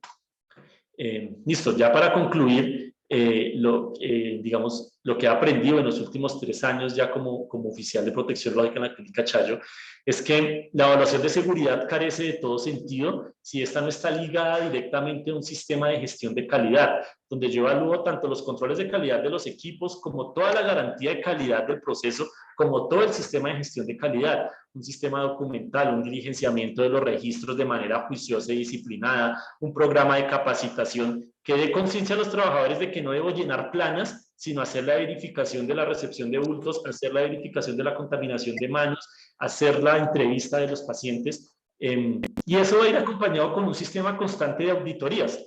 Listo, ya para concluir, digamos, lo que he aprendido en los últimos 3 años ya como oficial de protección lógica en la Clínica Chayo, es que la evaluación de seguridad carece de todo sentido si esta no está ligada directamente a un sistema de gestión de calidad, donde yo evalúo tanto los controles de calidad de los equipos como toda la garantía de calidad del proceso, como todo el sistema de gestión de calidad, un sistema documental, un diligenciamiento de los registros de manera juiciosa y disciplinada, un programa de capacitación que dé conciencia a los trabajadores de que no debo llenar planas, sino hacer la verificación de la recepción de bultos, hacer la verificación de la contaminación de manos, hacer la entrevista de los pacientes, y eso va a ir acompañado con un sistema constante de auditorías.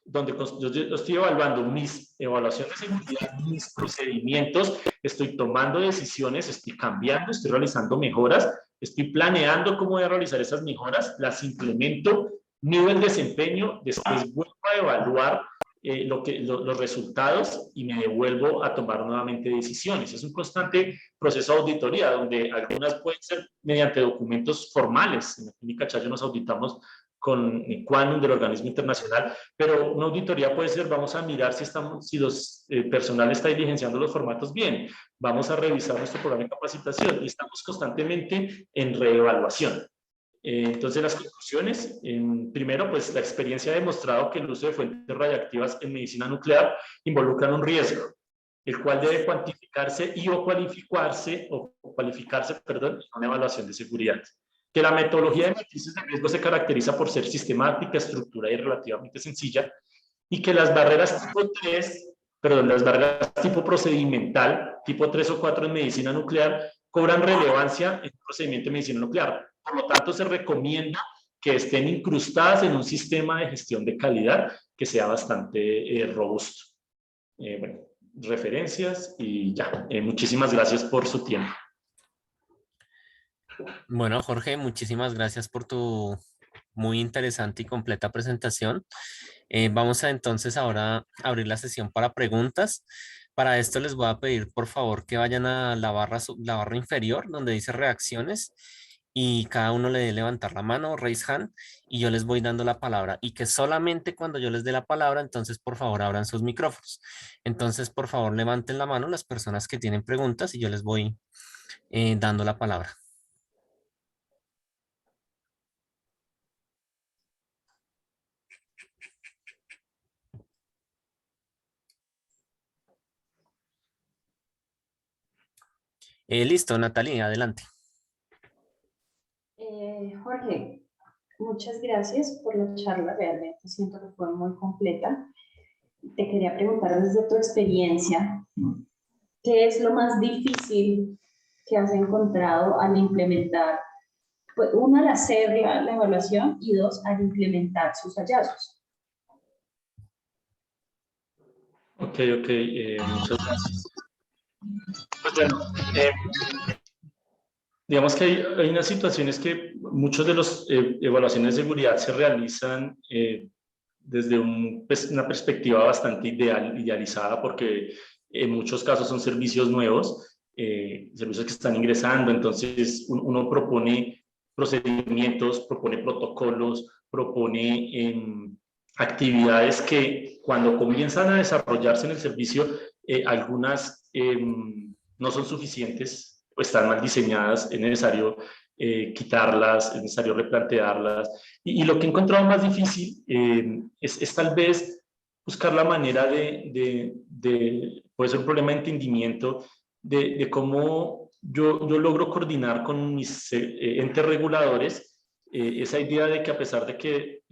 donde yo estoy evaluando mis evaluaciones de seguridad, mis procedimientos, estoy tomando decisiones, estoy cambiando, estoy realizando mejoras, estoy planeando cómo voy a realizar esas mejoras, las implemento, mido el desempeño, después vuelvo a evaluar los resultados y me devuelvo a tomar nuevamente decisiones. Es un constante proceso de auditoría, donde algunas pueden ser mediante documentos formales. En la Clínica Chayo nos auditamos con Quantum del organismo internacional, pero una auditoría puede ser, vamos a mirar si los personal está diligenciando los formatos bien, vamos a revisar nuestro programa de capacitación y estamos constantemente en reevaluación. Entonces, las conclusiones, primero, pues la experiencia ha demostrado que el uso de fuentes radiactivas en medicina nuclear involucra un riesgo, el cual debe cuantificarse y o cualificarse en una evaluación de seguridad. Que la metodología de matrices de riesgo se caracteriza por ser sistemática, estructurada y relativamente sencilla, y que las barreras las barreras tipo procedimental, tipo 3 o 4 en medicina nuclear, cobran relevancia en un procedimiento de medicina nuclear. Por lo tanto, se recomienda que estén incrustadas en un sistema de gestión de calidad que sea bastante robusto. Bueno, referencias y ya. Muchísimas gracias por su tiempo.
Bueno, Jorge, muchísimas gracias por tu muy interesante y completa presentación. Vamos a entonces ahora abrir la sesión para preguntas. Para esto les voy a pedir por favor que vayan a la barra inferior donde dice reacciones y cada uno le dé levantar la mano, raise hand, y yo les voy dando la palabra. Y que solamente cuando yo les dé la palabra, entonces por favor abran sus micrófonos. Entonces por favor levanten la mano las personas que tienen preguntas y yo les voy dando la palabra. Listo, Natalie, adelante.
Jorge, muchas gracias por la charla, realmente siento que fue muy completa. Te quería preguntar desde tu experiencia, ¿qué es lo más difícil que has encontrado al implementar, pues, uno, al hacer la evaluación y dos, al implementar sus hallazgos?
Ok, muchas gracias. Pues bueno, digamos que hay unas situaciones que muchos de los evaluaciones de seguridad se realizan desde una perspectiva bastante idealizada, porque en muchos casos son servicios nuevos, servicios que están ingresando, entonces uno propone procedimientos, propone protocolos, propone actividades que cuando comienzan a desarrollarse en el servicio, algunas no son suficientes o están mal diseñadas, es necesario quitarlas, es necesario replantearlas. Y lo que he encontrado más difícil es tal vez buscar la manera puede ser un problema de entendimiento, de cómo yo logro coordinar con mis entes reguladores esa idea de que a pesar de que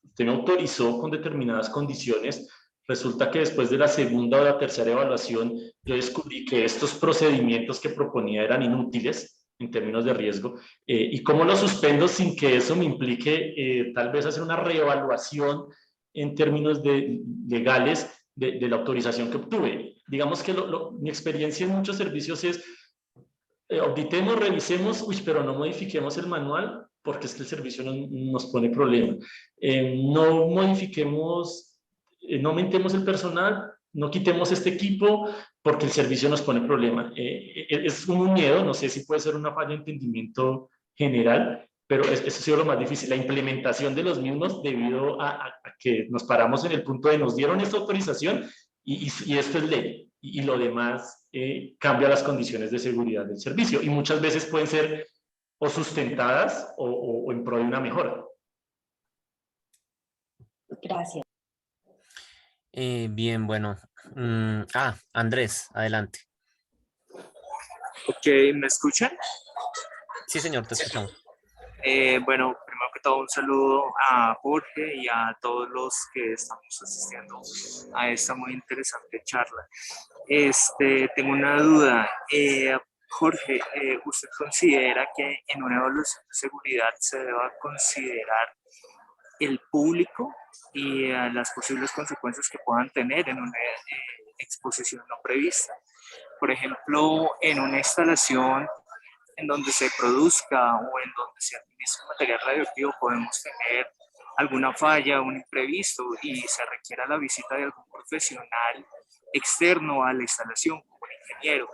usted me autorizó con determinadas condiciones, resulta que después de la segunda o la tercera evaluación, yo descubrí que estos procedimientos que proponía eran inútiles en términos de riesgo, y cómo lo suspendo sin que eso me implique tal vez hacer una reevaluación en términos legales de la autorización que obtuve. Digamos que mi experiencia en muchos servicios es auditemos, revisemos, pero no modifiquemos el manual porque es que el servicio nos pone problema. No modifiquemos, no aumentemos el personal, no quitemos este equipo porque el servicio nos pone problema. Es un miedo, no sé si puede ser una falla de entendimiento general, pero eso ha sido lo más difícil, la implementación de los mismos debido a que nos paramos en el punto de nos dieron esta autorización y esto es ley, y lo demás cambia las condiciones de seguridad del servicio, y muchas veces pueden ser o sustentadas o en pro de una mejora.
Gracias.
Bien, bueno. Andrés, adelante.
Ok, ¿me escuchan?
Sí, señor, te escuchamos.
Bueno, primero que todo un saludo a Jorge y a todos los que estamos asistiendo a esta muy interesante charla. Tengo una duda. Jorge, ¿usted considera que en una evaluación de seguridad se deba considerar el público y a las posibles consecuencias que puedan tener en una exposición no prevista. Por ejemplo, en una instalación en donde se produzca o en donde se administre material radioactivo podemos tener alguna falla, un imprevisto y se requiera la visita de algún profesional externo a la instalación, como un ingeniero.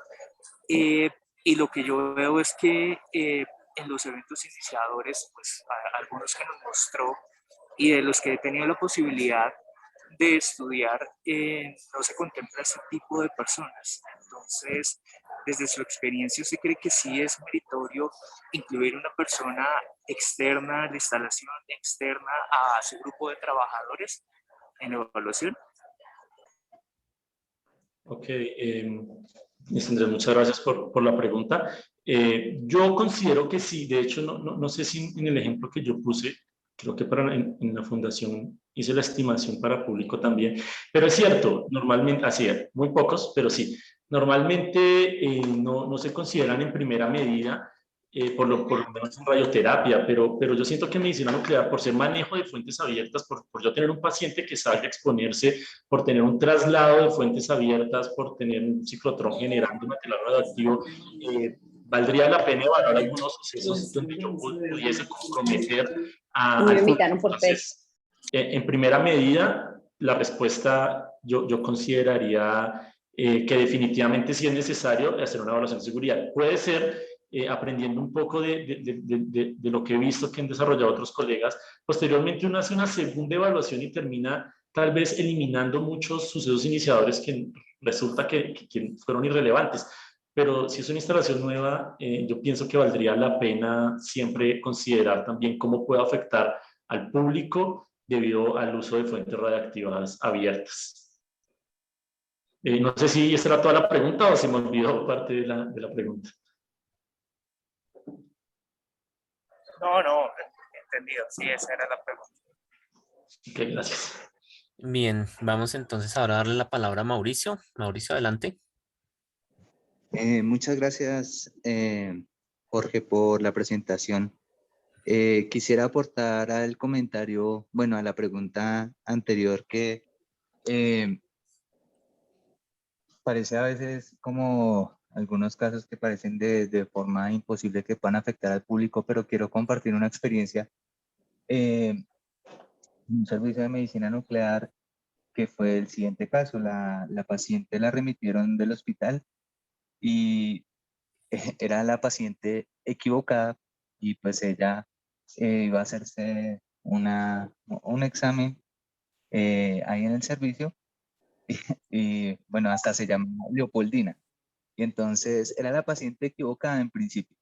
Y lo que yo veo es que en los eventos iniciadores, pues algunos que nos mostró y de los que he tenido la posibilidad de estudiar, no se contempla ese tipo de personas. Entonces, desde su experiencia, ¿usted cree que sí es meritorio incluir una persona externa a la instalación, externa a su grupo de trabajadores en la evaluación?
Ok, Andrés, muchas gracias por la pregunta. Yo considero que sí, de hecho, no sé si en el ejemplo que yo puse, creo que en la fundación hice la estimación para público también, pero es cierto, normalmente, así es, muy pocos, pero sí, normalmente no se consideran en primera medida, por lo menos en radioterapia, pero yo siento que en medicina nuclear, por ser manejo de fuentes abiertas, por yo tener un paciente que salga a exponerse, por tener un traslado de fuentes abiertas, por tener un ciclotrón generando material radioactivo, valdría la pena evaluar algunos sucesos donde yo pudiese comprometer
Me
al público.
invitaron por Facebook.
Entonces, en primera medida, la respuesta yo consideraría que definitivamente sí es necesario hacer una evaluación de seguridad. Puede ser aprendiendo un poco de lo que he visto que han desarrollado otros colegas. Posteriormente uno hace una segunda evaluación y termina tal vez eliminando muchos sucesos iniciadores que resulta que fueron irrelevantes. Pero si es una instalación nueva, yo pienso que valdría la pena siempre considerar también cómo puede afectar al público debido al uso de fuentes radiactivas abiertas. No sé si esta era toda la pregunta o se me olvidó parte de la pregunta.
No, entendido. Sí, esa era la pregunta.
Ok, gracias.
Bien, vamos entonces ahora a darle la palabra a Mauricio. Mauricio, adelante.
Muchas gracias, Jorge, por la presentación. Quisiera aportar al comentario, bueno, a la pregunta anterior que eh, parece a veces como algunos casos que parecen de forma imposible que puedan afectar al público, pero quiero compartir una experiencia en un servicio de medicina nuclear que fue el siguiente caso. La paciente la remitieron del hospital y era la paciente equivocada y pues ella iba a hacerse un examen ahí en el servicio y bueno, hasta se llama Leopoldina. Y entonces era la paciente equivocada en principio.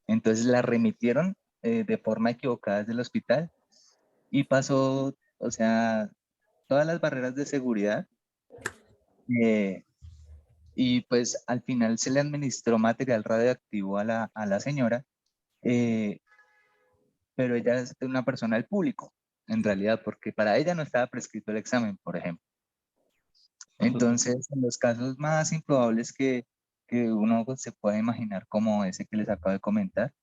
Entonces la remitieron de forma equivocada desde el hospital y pasó, o sea, todas las barreras de seguridad eh, y pues al final se le administró material radioactivo a la señora, eh, pero ella es una persona del público, en realidad, porque para ella no estaba prescrito el examen, por ejemplo. Entonces, en los casos más improbables que uno pues, se puede imaginar como ese que les acabo de comentar,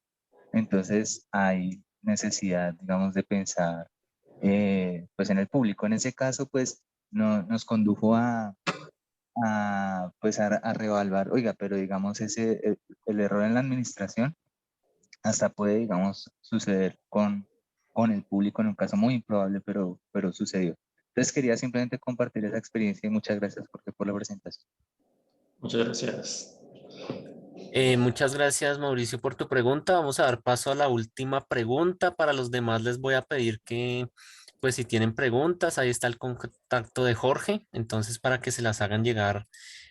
entonces hay necesidad, digamos, de pensar pues en el público. En ese caso, pues nos condujo pues a reevaluar, oiga, pero digamos, el error en la administración hasta puede, digamos, suceder con el público en un caso muy improbable, pero sucedió. Entonces quería simplemente compartir esa experiencia y muchas gracias Jorge por la presentación.
Muchas gracias.
Muchas gracias, Mauricio, por tu pregunta. Vamos a dar paso a la última pregunta. Para los demás les voy a pedir que, pues si tienen preguntas, ahí está el contacto de Jorge, entonces para que se las hagan llegar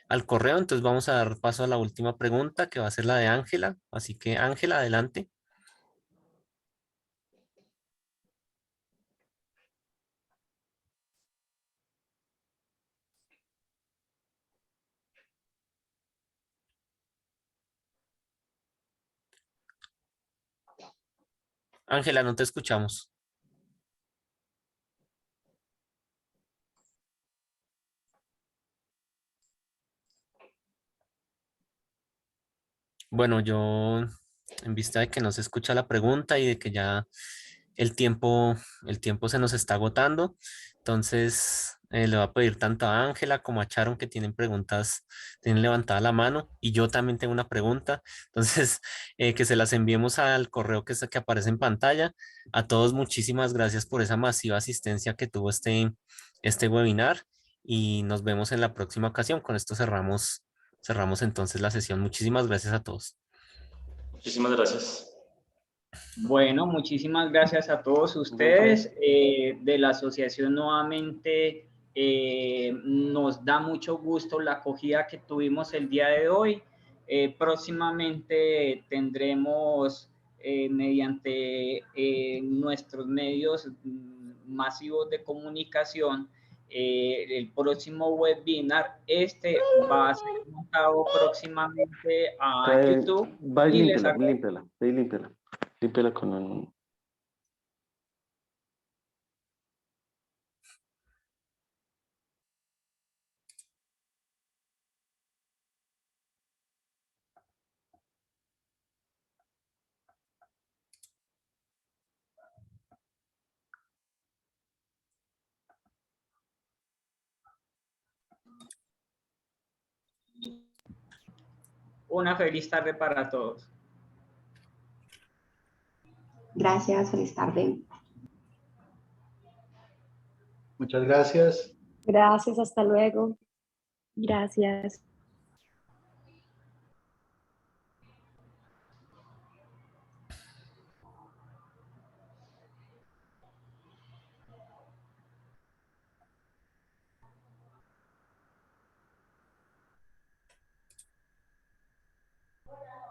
al correo. Entonces vamos a dar paso a la última pregunta, que va a ser la de Ángela. Así que Ángela, adelante. Ángela, no te escuchamos. Bueno, yo, en vista de que no se escucha la pregunta y de que ya el tiempo se nos está agotando. Entonces, le voy a pedir tanto a Ángela como a Sharon que tienen preguntas, tienen levantada la mano, y yo también tengo una pregunta. Entonces, que se las enviemos al correo que aparece en pantalla. A todos, muchísimas gracias por esa masiva asistencia que tuvo este webinar, y nos vemos en la próxima ocasión. Con esto cerramos entonces la sesión. Muchísimas gracias a todos.
Muchísimas gracias.
Bueno, muchísimas gracias a todos ustedes. De la asociación nuevamente nos da mucho gusto la acogida que tuvimos el día de hoy. Próximamente tendremos mediante nuestros medios masivos de comunicación el próximo webinar. Este va a ser montado próximamente a YouTube.
Va y
y les
límpiala con un...
Una feliz tarde para todos.
Gracias, feliz tarde.
Muchas gracias.
Gracias, hasta luego.
Gracias.